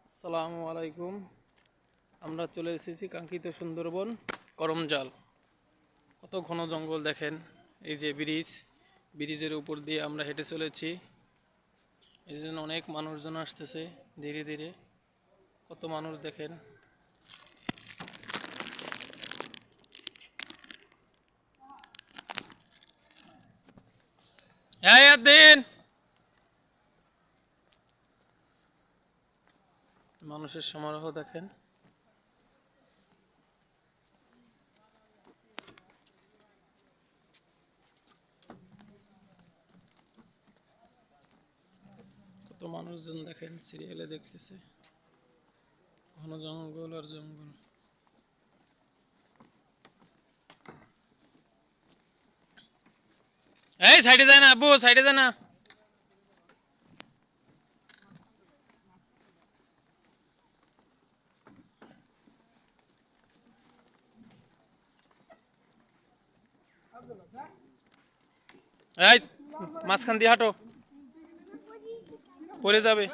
আসসালামু আলাইকুম। আমরা চলে এসেছি কাঙ্ক্ষিত সুন্দরবন করমজাল। কত ঘন জঙ্গল দেখেন। এই যে ব্রিজের উপর দিয়ে আমরা হেঁটে চলেছি। এই জন্য অনেক মানুষজন আসতেছে ধীরে ধীরে। কত মানুষ দেখেন। দিন মানুষের সমারোহ দেখেন। কত মানুষজন দেখেন সিরিয়ালে দেখতেছে। ঘন জঙ্গল আর জঙ্গল। এই সাইডে যায় না আব্বু, সাইডে যায় না। এই মাঝখান দিয়ে হাঁটো, পড়ে যাবে।